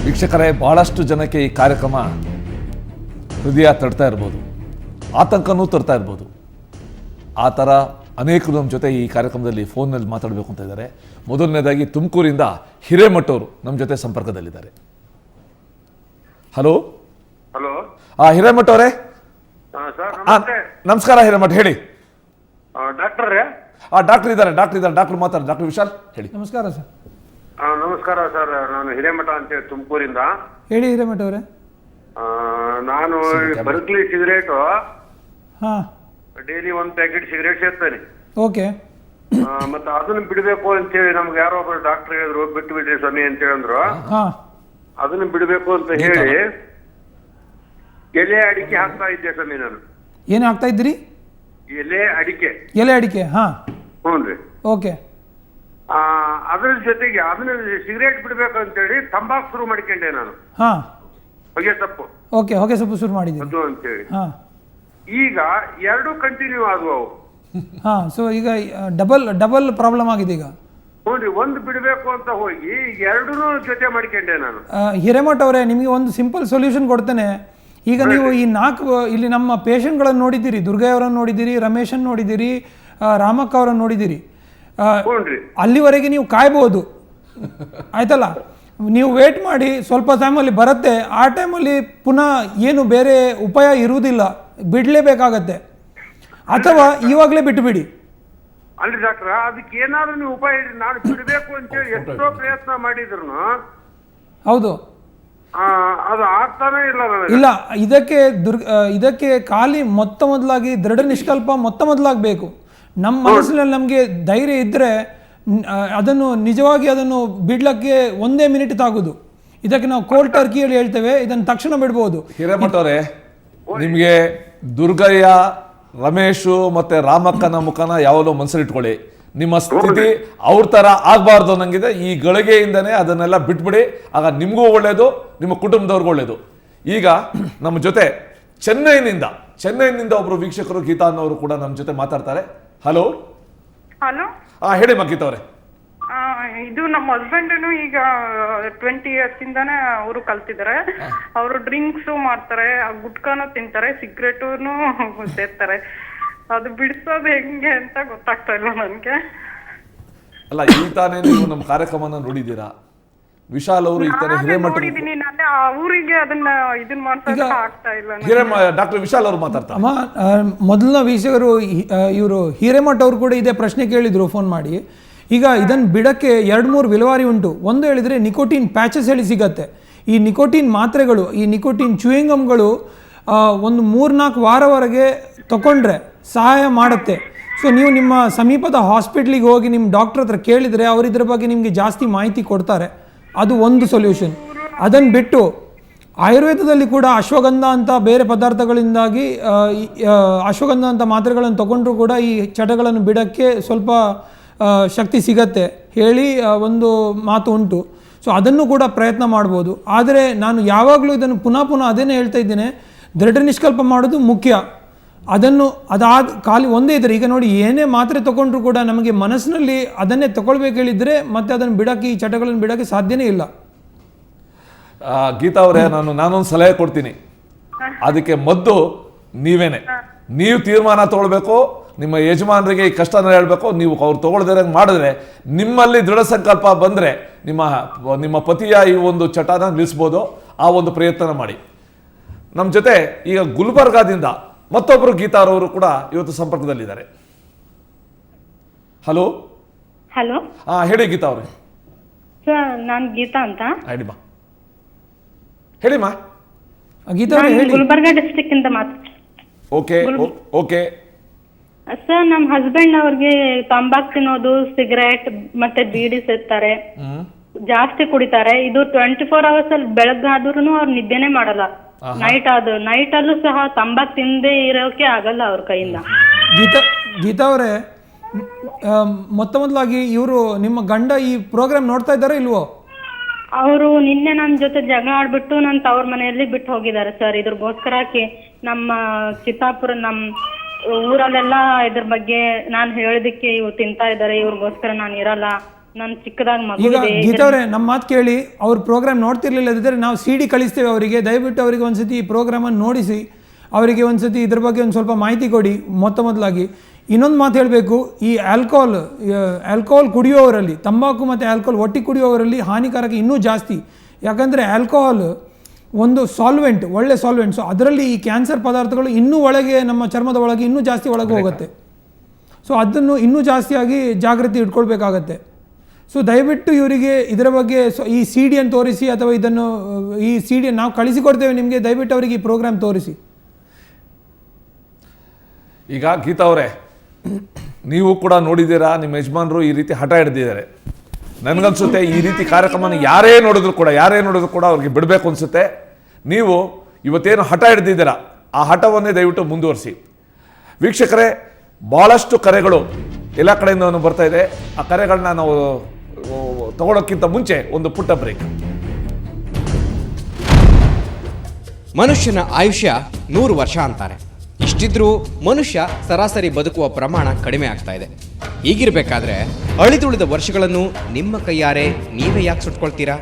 ವೀಕ್ಷಕರೇ, ಭಾಳಷ್ಟು ಜನಕ್ಕೆ ಈ ಕಾರ್ಯಕ್ರಮ ಹೃದಯ ತಡ್ತಾ ಇರ್ಬೋದು, ಆತಂಕನೂ ತರ್ತಾ ಇರ್ಬೋದು. ಆ ಥರ ಅನೇಕರು ನಮ್ಮ ಜೊತೆ ಈ ಕಾರ್ಯಕ್ರಮದಲ್ಲಿ ಫೋನ್ನಲ್ಲಿ ಮಾತಾಡಬೇಕು ಅಂತ ಇದ್ದಾರೆ. ಮೊದಲನೇದಾಗಿ ತುಮಕೂರಿಂದ ಹಿರೇಮಠವರು ನಮ್ಮ ಜೊತೆ ಸಂಪರ್ಕದಲ್ಲಿದ್ದಾರೆ. Hello hello. ಹಿರೇಮಠ ಅವರೇ, ನಮಸ್ಕಾರ. ಹಿರೇಮಠ ಹೇಳಿ. ಡಾಕ್ಟರ್ ಡಾಕ್ಟರ್ ಇದ್ದಾರೆ, ಡಾಕ್ಟರ್ ಮಾತಾಡಿ. ಡಾಕ್ಟರ್ ವಿಶಾಲ್ ಹೇಳಿ. ನಮಸ್ಕಾರ ಸರ್. ನಮಸ್ಕಾರ ಸರ್, ನಾನು ಹಿರೇಮಠ ಅಂತೇಳಿ ತುಮಕೂರಿಂದ. ಹೇಳಿ ಹಿರೇಮಠ ಅವರೇ. ನಾನು ಬರ್ಕ್ಲಿ ಸಿಗರೇಟು ಹಾಂ, ಡೈಲಿ 1 ಪ್ಯಾಕೆಟ್ ಸಿಗರೇಟ್ ಸೇರ್ತೇನೆ. ಓಕೆ. ಮತ್ತೆ ಅದನ್ನ ಬಿಡಬೇಕು ಅಂತೇಳಿ ನಮ್ಗೆ ಯಾರೋ ಒಬ್ಬರು ಡಾಕ್ಟರ್ ಹೇಳಿದ್ರು, ಬಿಟ್ಟು ಬಿಡ್ರಿ ಸ್ವಾಮಿ ಅಂತ ಹೇಳಿದ್ರು. ಹಾಂ, ಅದನ್ನ ಬಿಡಬೇಕು ಅಂತ ಹೇಳಿ ಎಲೆ ಅಡಿಕೆ ಹಾಕ್ತಾ ಇದ್ದೆ ಸ್ವಾಮಿ ನಾನು. ಏನು ಹಾಕ್ತಾ ಇದ್ದೀರಿ? ಎಲೆ ಅಡಿಕೆ. ಎಲೆ ಅಡಿಕೆ. ಹಾಂ, ಹ್ಞೂ ರೀ. ಓಕೆ. ಅದ್ರ ಜೊತೆಗೆ ಅದನ್ನ ಸಿಗರೇಟ್ ಬಿಡ್ಬೇಕು ಅಂತೇಳಿ ತಂಬಾಕು ಶುರು ಮಾಡ್ಕೊಂಡೆ ನಾನು. ಹಾಂ, ಹೊಗೆ ಸೊಪ್ಪು. ಓಕೆ. ಹೊಗೆ ಸೊಪ್ಪು ಶುರು ಮಾಡಿದ್ದೀರಿ. ಅದು ಅಂತೇಳಿ ಹಾಂ. ಈಗ 2 ಕಂಟಿನ್ಯೂ ಆದವು ಅವು. ಹಾಂ, ಸೊ ಈಗ ಡಬಲ್ ಪ್ರಾಬ್ಲಮ್ ಆಗಿದೆ ಈಗ. ಹ್ಞೂ, ಒಂದು ಬಿಡಬೇಕು ಅಂತ ಹೋಗಿ 2 ಜೊತೆ ಮಾಡ್ಕೊಂಡೆ ನಾನು. ಹಿರೇಮಠ ಅವರೇ, ನಿಮಗೆ ಒಂದು ಸಿಂಪಲ್ ಸೊಲ್ಯೂಷನ್ ಕೊಡ್ತೇನೆ. ಈಗ ನೀವು ಈ 4 ಇಲ್ಲಿ ನಮ್ಮ ಪೇಷಂಟ್ಗಳನ್ನು ನೋಡಿದ್ದೀರಿ. ದುರ್ಗಯ್ಯ ಅವರನ್ನು ನೋಡಿದ್ದೀರಿ, ರಮೇಶನ್ ನೋಡಿದ್ದೀರಿ, ರಾಮಕ್ಕ ಅವರನ್ನು ನೋಡಿದ್ದೀರಿ. ಅಲ್ಲಿವರೆಗೆ ನೀವು ಕಾಯ್ಬೋದು, ಆಯ್ತಲ್ಲ. ನೀವು ವೇಟ್ ಮಾಡಿ, ಸ್ವಲ್ಪ ಟೈಮಲ್ಲಿ ಬರುತ್ತೆ. ಆ ಟೈಮಲ್ಲಿ ಪುನಃ ಏನು ಬೇರೆ ಉಪಾಯ ಇರುವುದಿಲ್ಲ, ಬಿಡಲೇಬೇಕಾಗತ್ತೆ. ಅಥವಾ ಇವಾಗಲೇ ಬಿಟ್ಟುಬಿಡಿ. ಅಲ್ರಿ ಡಾಕ್ಟ್ರ, ಅದಕ್ಕೆ ಏನಾದ್ರು ನೀವು ಉಪಾಯ ಇಡ್ರಿ. ನಾನು ಬಿಡಬೇಕು ಅಂತೇಳಿ ಎಷ್ಟೋ ಪ್ರಯತ್ನ ಮಾಡಿದ್ರು ಹೌದು, ಅದು ಆಗ್ತಾನೆ ಇಲ್ಲ. ಇಲ್ಲ, ಇದಕ್ಕೆ ಖಾಲಿ ಮೊದಲಾಗಿ ದೃಢ ನಿಷ್ಕಲ್ಪ ಮೊದಲಾಗಬೇಕು. ನಮ್ಮ ಮನಸ್ಸಿನಲ್ಲಿ ನಮಗೆ ಧೈರ್ಯ ಇದ್ದರೆ ಅದನ್ನು ನಿಜವಾಗಿ ಅದನ್ನು ಬಿಡ್ಲಕ್ಕೆ 1 ಮಿನಿಟ್ ತಾಗುದು. ಇದಕ್ಕೆ ನಾವು ಕೋಲ್ಡ್ ಟರ್ಕಿಯಲ್ಲಿ ಹೇಳ್ತೇವೆ, ಇದನ್ನು ತಕ್ಷಣ ಬಿಡ್ಬೋದು. ಹಿರೇಮಠ ಅವರೇ, ನಿಮಗೆ ದುರ್ಗಯ್ಯ, ರಮೇಶು ಮತ್ತೆ ರಾಮಕ್ಕನ ಮುಖನ ಯಾವಾಗಲೂ ಮನಸ್ಸಲ್ಲಿಟ್ಕೊಳ್ಳಿ. ನಿಮ್ಮ ಸ್ಥಿತಿ ಅವ್ರ ಥರ ಆಗಬಾರ್ದು ಅನ್ನಂಗಿದೆ. ಈ ಗಳಿಗೆಯಿಂದನೇ ಅದನ್ನೆಲ್ಲ ಬಿಟ್ಬಿಡಿ. ಆಗ ನಿಮಗೂ ಒಳ್ಳೆಯದು, ನಿಮ್ಮ ಕುಟುಂಬದವ್ರಿಗೂ ಒಳ್ಳೆಯದು. ಈಗ ನಮ್ಮ ಜೊತೆ ಚೆನ್ನೈನಿಂದ ಒಬ್ಬರು ವೀಕ್ಷಕರು ಗೀತಾ ಅನ್ನೋರು ಕೂಡ ನಮ್ಮ ಜೊತೆ ಮಾತಾಡ್ತಾರೆ. ಹಲೋ. ಹಲೋ. ಹೇಳಿ ಗೀತಾ ಅವರೇ. ಇದು ನಮ್ಮ ಹಸ್ಬೆಂಡನು ಈಗ 20 years ಇಂದಾನೆ ಅವರು ಕಲ್ತಿದ್ದಾರೆ. ಅವರು ಡ್ರಿಂಕ್ಸ್ ಮಾಡ್ತಾರೆ, ಗುಟ್ಕಾನು ತಿಂತಾರೆ, ಸಿಗರೇಟುನು ಸೇರ್ತಾರೆ. ಅದು ಬಿಡಿಸೋದು ಹೆಂಗೆ ಅಂತ ಗೊತ್ತಾಗ್ತಾ ಇಲ್ಲ ನನಗೆ. ಅಲ್ಲ, ಈ ತಾನೇ ನೀವು ನಮ್ಮ ಕಾರ್ಯಕ್ರಮನ ನೋಡಿದ್ದೀರಾ? ವಿಶಾಲ್ ಅವರು ಈ ತಾನೇ ಹಿರೇಮಠ ನೋಡಿದ್ದೀನಿ. ನಾನು ಅವರಿಗೆ ಇದನ್ನ ಮಾಡ್ತಾ ಆಗ್ತಾ ಇಲ್ಲ. ಡಾಕ್ಟರ್ ವಿಶಾಲ್ ಅವರು ಮಾತಾಡ್ತಾರೆ. ಮೊದಲನ ವೀಕ್ಷಕರು ಇವರು ಹಿರೇಮಠ ಅವರು ಕೂಡ ಇದೇ ಪ್ರಶ್ನೆ ಕೇಳಿದ್ರು ಫೋನ್ ಮಾಡಿ. ಈಗ ಇದನ್ನು ಬಿಡಕ್ಕೆ 2-3 ವಿಲೇವಾರಿ ಉಂಟು. ಒಂದು ಹೇಳಿದರೆ ನಿಕೋಟಿನ್ ಪ್ಯಾಚಸ್ ಹೇಳಿ ಸಿಗತ್ತೆ. ಈ ನಿಕೋಟಿನ್ ಮಾತ್ರೆಗಳು, ಈ ನಿಕೋಟಿನ್ ಚೂಯಿಂಗಮ್ಗಳು ಒಂದು 3-4 ವಾರವರೆಗೆ ತಗೊಂಡ್ರೆ ಸಹಾಯ ಮಾಡುತ್ತೆ. ಸೊ ನೀವು ನಿಮ್ಮ ಸಮೀಪದ ಹಾಸ್ಪಿಟ್ಲಿಗೆ ಹೋಗಿ ನಿಮ್ಮ ಡಾಕ್ಟರ್ ಹತ್ರ ಕೇಳಿದರೆ ಅವರು ಇದ್ರ ಬಗ್ಗೆ ನಿಮಗೆ ಜಾಸ್ತಿ ಮಾಹಿತಿ ಕೊಡ್ತಾರೆ. ಅದು ಒಂದು ಸೊಲ್ಯೂಷನ್. ಅದನ್ನು ಬಿಟ್ಟು ಆಯುರ್ವೇದದಲ್ಲಿ ಕೂಡ ಅಶ್ವಗಂಧ ಅಂತ ಬೇರೆ ಪದಾರ್ಥಗಳಿಂದಾಗಿ ಅಶ್ವಗಂಧ ಅಂತ ಮಾತ್ರೆಗಳನ್ನು ತಗೊಂಡ್ರೂ ಕೂಡ ಈ ಚಟಗಳನ್ನು ಬಿಡೋಕ್ಕೆ ಸ್ವಲ್ಪ ಶಕ್ತಿ ಸಿಗತ್ತೆ ಹೇಳಿ ಒಂದು ಮಾತು ಉಂಟು. ಸೊ ಅದನ್ನು ಕೂಡ ಪ್ರಯತ್ನ ಮಾಡ್ಬೋದು. ಆದರೆ ನಾನು ಯಾವಾಗಲೂ ಇದನ್ನು ಪುನಃ ಅದೇನೇ ಹೇಳ್ತಾ ಇದ್ದೇನೆ, ದೃಢ ನಿಷ್ಕಲ್ಪ ಮಾಡೋದು ಮುಖ್ಯ. ಅದಾದ ಖಾಲಿ ಒಂದೇ ಇದ್ದರೆ, ಈಗ ನೋಡಿ, ಏನೇ ಮಾತ್ರೆ ತಗೊಂಡ್ರು ಕೂಡ ನಮಗೆ ಮನಸ್ಸಿನಲ್ಲಿ ಅದನ್ನೇ ತಗೊಳ್ಬೇಕು ಹೇಳಿದರೆ ಮತ್ತೆ ಅದನ್ನು ಬಿಡೋಕ್ಕೆ, ಈ ಚಟಗಳನ್ನು ಬಿಡೋಕ್ಕೆ ಸಾಧ್ಯನೇ ಇಲ್ಲ. ಗೀತಾ ಅವರೇ, ನಾನೊಂದು ಸಲಹೆ ಕೊಡ್ತೀನಿ. ಅದಕ್ಕೆ ಮದ್ದು ನೀವೇನೆ. ನೀವು ತೀರ್ಮಾನ ತಗೊಳ್ಬೇಕು. ನಿಮ್ಮ ಯಜಮಾನರಿಗೆ ಈ ಕಷ್ಟನ ಹೇಳ್ಬೇಕು. ನೀವು ಅವ್ರು ತಗೊಳ್ದಿರಂಗೆ ಮಾಡಿದ್ರೆ, ನಿಮ್ಮಲ್ಲಿ ದೃಢ ಸಂಕಲ್ಪ ಬಂದರೆ ನಿಮ್ಮ ಪತಿಯ ಈ ಒಂದು ಚಟನ ನಿಲ್ಲಿಸ್ಬೋದು. ಆ ಒಂದು ಪ್ರಯತ್ನ ಮಾಡಿ. ನಮ್ಮ ಜೊತೆ ಈಗ ಗುಲ್ಬರ್ಗಾದಿಂದ ಮತ್ತೊಬ್ಬರು ಗೀತಾರವರು ಕೂಡ ಇವತ್ತು ಸಂಪರ್ಕದಲ್ಲಿದ್ದಾರೆ. ಹಲೋ. ಹಲೋ. ಹೇಳಿ ಗೀತಾ ಅವರೇ. ಸರ್, ನಾನು ಗೀತಾ ಅಂತ. ಹೇಳಿಮ್ಮ. ಗೀತಾ ಅವರೇ ಹೇಳಿ. ಗುಲ್ಬರ್ಗಾ ಡಿಸ್ಟ್ರಿಕ್ಟ್ ಇಂದ ಓಕೆ. ಸರ್, ನಮ್ಮ ಹಸ್ಬೆಂಡ್ ಅವ್ರಿಗೆ ತಂಬಾಕು ತಿನ್ನೋದು, ಸಿಗರೇಟ್ ಮತ್ತೆ ಬೀಡಿ ಸೇರ್ತಾರೆ, ಜಾಸ್ತಿ ಕುಡಿತಾರೆ. ಇದು 24 hours ಅಲ್ಲಿ ಬೆಳಗ್ಗಾದ್ರೂ ಅವ್ರು ನಿದ್ದೆನೆ ಮಾಡಲ್ಲ. ನೈಟ್ ಅಲ್ಲೂ ಸಹ ತಂಬಾಕು ತಿಂದೇ ಇರೋಕೆ ಆಗಲ್ಲ ಅವ್ರ ಕೈಯಿಂದ. ಗೀತಾ ಅವರೇ, ಮೊದಲಾಗಿ ಇವರು ನಿಮ್ಮ ಗಂಡ ಈ ಪ್ರೋಗ್ರಾಮ್ ನೋಡ್ತಾ ಇದ್ದಾರೋ ಇಲ್ವೋ? ಅವರು ನಿನ್ನೆ ನನ್ನ ಜೊತೆ ಜಗಳ ಆಡ್ಬಿಟ್ಟು ನನ್ನ ತವ್ರ ಮನೆಯಲ್ಲಿ ಬಿಟ್ಟು ಹೋಗಿದ್ದಾರೆ ಸರ್. ಇದ್ರಗೋಸ್ಕರಕ್ಕೆ ನಮ್ಮ ಚಿತ್ತಾಪುರ, ನಮ್ಮ ಊರಲ್ಲೆಲ್ಲ ಇದ್ರ ಬಗ್ಗೆ ನಾನು ಹೇಳೋದಕ್ಕೆ ಇವ್ರು ತಿಂತಾ ಇದ್ದಾರೆ, ಇವ್ರಿಗೋಸ್ಕರ ನಾನು ಇರಲ್ಲ ನನ್ ಚಿಕ್ಕದಾಗ ಮಗು ಈಗ ಇದೆ. ಗೀತವ್ರೆ ನಮ್ಮ ಮಾತು ಕೇಳಿ ಅವ್ರ ಪ್ರೋಗ್ರಾಮ್ ನೋಡ್ತಿರ್ಲಿಲ್ಲ ಇದ್ರೆ ನಾವು CD ಕಳಿಸ್ತೇವೆ ಅವರಿಗೆ. ದಯವಿಟ್ಟು ಅವರಿಗೆ ಒಂದ್ಸತಿ ಈ ಪ್ರೋಗ್ರಾಮನ್ನು ನೋಡಿಸಿ ಅವರಿಗೆ ಒಂದ್ಸತಿ ಇದ್ರ ಬಗ್ಗೆ ಒಂದು ಸ್ವಲ್ಪ ಮಾಹಿತಿ ಕೊಡಿ ಮೊದಲಾಗಿ. ಇನ್ನೊಂದು ಮಾತು ಹೇಳಬೇಕು, ಈ ಆಲ್ಕೋಹಾಲ್ ಕುಡಿಯೋವರಲ್ಲಿ, ತಂಬಾಕು ಮತ್ತು ಆಲ್ಕೋಹಾಲ್ ಒಟ್ಟಿಗೆ ಕುಡಿಯೋವರಲ್ಲಿ ಹಾನಿಕಾರಕ ಇನ್ನೂ ಜಾಸ್ತಿ. ಯಾಕಂದರೆ ಆಲ್ಕೋಹಾಲ್ ಒಂದು ಸಾಲ್ವೆಂಟ್, ಒಳ್ಳೆ ಸಾಲ್ವೆಂಟ್. ಸೊ ಅದರಲ್ಲಿ ಈ ಕ್ಯಾನ್ಸರ್ ಪದಾರ್ಥಗಳು ಇನ್ನೂ ಒಳಗೆ, ನಮ್ಮ ಚರ್ಮದ ಒಳಗೆ ಇನ್ನೂ ಜಾಸ್ತಿ ಒಳಗೆ ಹೋಗುತ್ತೆ. ಸೊ ಅದನ್ನು ಇನ್ನೂ ಜಾಸ್ತಿಯಾಗಿ ಜಾಗೃತಿ ಇಟ್ಕೊಳ್ಬೇಕಾಗತ್ತೆ. ಸೊ ದಯವಿಟ್ಟು ಇವರಿಗೆ ಇದರ ಬಗ್ಗೆ ಈ CD ಅನ್ನು ತೋರಿಸಿ, ಅಥವಾ ಇದನ್ನು ಈ CD ನಾವು ಕಳಿಸಿಕೊಡ್ತೇವೆ ನಿಮಗೆ, ದಯವಿಟ್ಟು ಅವರಿಗೆ ಈ ಪ್ರೋಗ್ರಾಮ್ ತೋರಿಸಿ. ಈಗ ಗೀತಾ ಅವರೇ, ನೀವು ಕೂಡ ನೋಡಿದ್ದೀರಾ, ನಿಮ್ಮ ಯಜಮಾನರು ಈ ರೀತಿ ಹಠ ಹಿಡಿದಿದ್ದಾರೆ. ನನಗನ್ಸುತ್ತೆ ಈ ರೀತಿ ಕಾರ್ಯಕ್ರಮನ ಯಾರೇ ನೋಡಿದ್ರು ಕೂಡ ಅವ್ರಿಗೆ ಬಿಡಬೇಕು ಅನಿಸುತ್ತೆ. ನೀವು ಇವತ್ತೇನು ಹಠ ಹಿಡಿದಿದ್ದೀರಾ, ಆ ಹಠವನ್ನೇ ದಯವಿಟ್ಟು ಮುಂದುವರಿಸಿ. ವೀಕ್ಷಕರೇ, ಭಾಳಷ್ಟು ಕರೆಗಳು ಎಲ್ಲ ಕಡೆಯಿಂದ ಬರ್ತಾ ಇದೆ. ಆ ಕರೆಗಳನ್ನ ನಾವು ತಗೊಳ್ಳೋಕ್ಕಿಂತ ಮುಂಚೆ ಒಂದು ಪುಟ್ಟ ಬ್ರೇಕ್. ಮನುಷ್ಯನ ಆಯುಷ್ಯ 100 ವರ್ಷ ಅಂತಾರೆ. ಇಷ್ಟಿದ್ರೂ ಮನುಷ್ಯ ಸರಾಸರಿ ಬದುಕುವ ಪ್ರಮಾಣ ಕಡಿಮೆ ಆಗ್ತಾ ಇದೆ. ಹೀಗಿರ್ಬೇಕಾದ್ರೆ ಅಳಿದುಳಿದ ವರ್ಷಗಳನ್ನು ನಿಮ್ಮ ಕೈಯಾರೆ ನೀವೇ ಯಾಕೆ ಸುಟ್ಕೊಳ್ತೀರಾ?